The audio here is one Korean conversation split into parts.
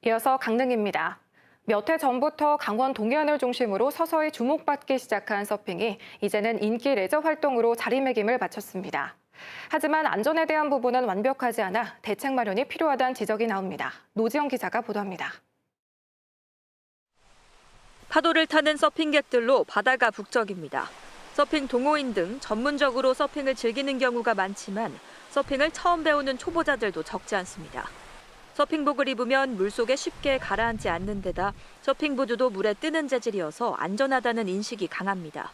이어서 강릉입니다. 몇 해 전부터 강원 동해안을 중심으로 서서히 주목받기 시작한 서핑이 이제는 인기 레저 활동으로 자리매김을 마쳤습니다. 하지만 안전에 대한 부분은 완벽하지 않아 대책 마련이 필요하다는 지적이 나옵니다. 노지영 기자가 보도합니다. 파도를 타는 서핑객들로 바다가 북적입니다. 서핑 동호인 등 전문적으로 서핑을 즐기는 경우가 많지만 서핑을 처음 배우는 초보자들도 적지 않습니다. 서핑복을 입으면 물속에 쉽게 가라앉지 않는 데다 서핑보드도 물에 뜨는 재질이어서 안전하다는 인식이 강합니다.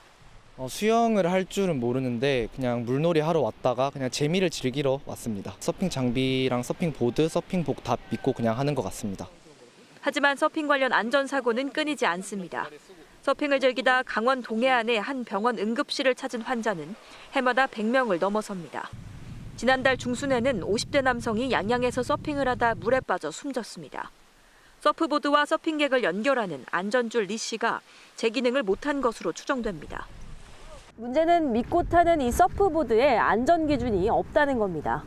수영을 할 줄은 모르는데 그냥 물놀이 하러 왔다가 그냥 재미를 즐기러 왔습니다. 서핑 장비랑 서핑보드, 서핑복 다 믿고 그냥 하는 것 같습니다. 하지만 서핑 관련 안전사고는 끊이지 않습니다. 서핑을 즐기다 강원 동해안의 한 병원 응급실을 찾은 환자는 해마다 100명을 넘어섭니다. 지난달 중순에는 50대 남성이 양양에서 서핑을 하다 물에 빠져 숨졌습니다. 서프보드와 서핑객을 연결하는 안전줄 리시가 제 기능을 못한 것으로 추정됩니다. 문제는 믿고 타는 이 서프보드에 안전 기준이 없다는 겁니다.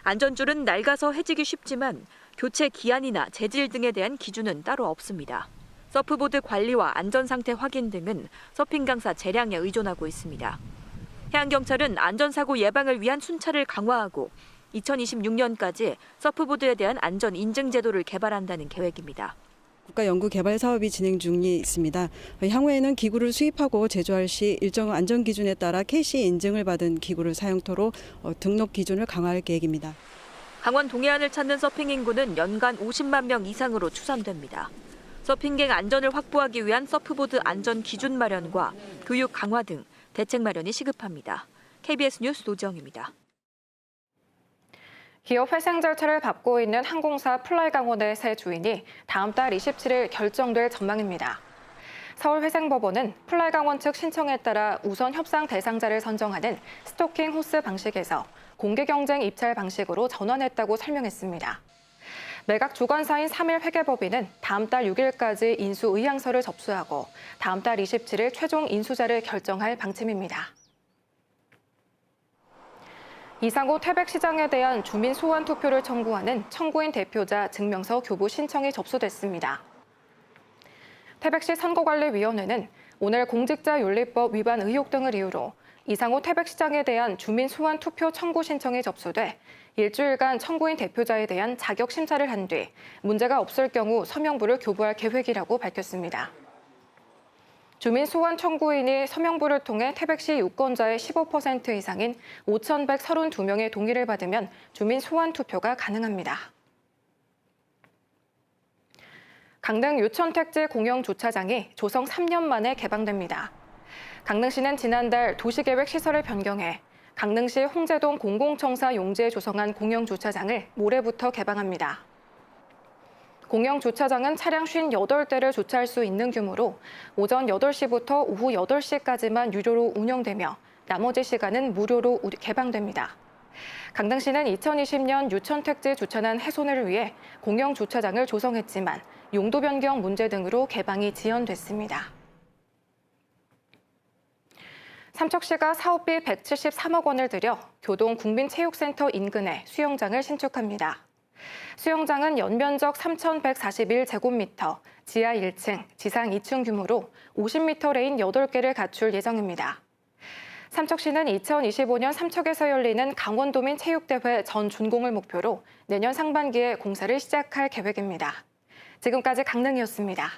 안전줄은 낡아서 해지기 쉽지만 교체 기한이나 재질 등에 대한 기준은 따로 없습니다. 서프보드 관리와 안전 상태 확인 등은 서핑 강사 재량에 의존하고 있습니다. 해양경찰은 안전사고 예방을 위한 순찰을 강화하고 2026년까지 서프보드에 대한 안전 인증 제도를 개발한다는 계획입니다. 국가 연구 개발 사업이 진행 중에 있습니다. 향후에는 기구를 수입하고 제조할 시 일정 안전 기준에 따라 KC 인증을 받은 기구를 사용토록 등록 기준을 강화할 계획입니다. 강원 동해안을 찾는 서핑 인구는 연간 50만 명 이상으로 추산됩니다. 서핑객 안전을 확보하기 위한 서프보드 안전 기준 마련과 교육 강화 등 대책 마련이 시급합니다. KBS 뉴스 노지영입니다. 기업 회생 절차를 밟고 있는 항공사 플라이강원의 새 주인이 다음 달 27일 결정될 전망입니다. 서울회생법원은 플라이강원 측 신청에 따라 우선 협상 대상자를 선정하는 스토킹 호스 방식에서 공개경쟁 입찰 방식으로 전환했다고 설명했습니다. 매각 주관사인 3일 회계법인은 다음 달 6일까지 인수 의향서를 접수하고 다음 달 27일 최종 인수자를 결정할 방침입니다. 이상호 퇴백시장에 대한 주민 소환 투표를 청구하는 청구인 대표자 증명서 교부 신청이 접수됐습니다. 퇴백시 선거관리위원회는 오늘 공직자윤리법 위반 의혹 등을 이유로 이상호 퇴백시장에 대한 주민 소환 투표 청구 신청이 접수돼 일주일간 청구인 대표자에 대한 자격 심사를 한 뒤 문제가 없을 경우 서명부를 교부할 계획이라고 밝혔습니다. 주민 소환 청구인이 서명부를 통해 퇴백시 유권자의 15% 이상인 5,132명의 동의를 받으면 주민 소환 투표가 가능합니다. 강릉 유천택지 공영주차장이 조성 3년 만에 개방됩니다. 강릉시는 지난달 도시계획 시설을 변경해 강릉시 홍제동 공공청사 용지에 조성한 공영주차장을 모레부터 개방합니다. 공영주차장은 차량 58대를 주차할 수 있는 규모로 오전 8시부터 오후 8시까지만 유료로 운영되며 나머지 시간은 무료로 개방됩니다. 강릉시는 2020년 유천택지 주차난 훼손을 위해 공영주차장을 조성했지만 용도 변경 문제 등으로 개방이 지연됐습니다. 삼척시가 사업비 173억 원을 들여 교동국민체육센터 인근에 수영장을 신축합니다. 수영장은 연면적 3,141제곱미터, 지하 1층, 지상 2층 규모로 50m 레인 8개를 갖출 예정입니다. 삼척시는 2025년 삼척에서 열리는 강원도민 체육대회 전 준공을 목표로 내년 상반기에 공사를 시작할 계획입니다. 지금까지 강릉이었습니다.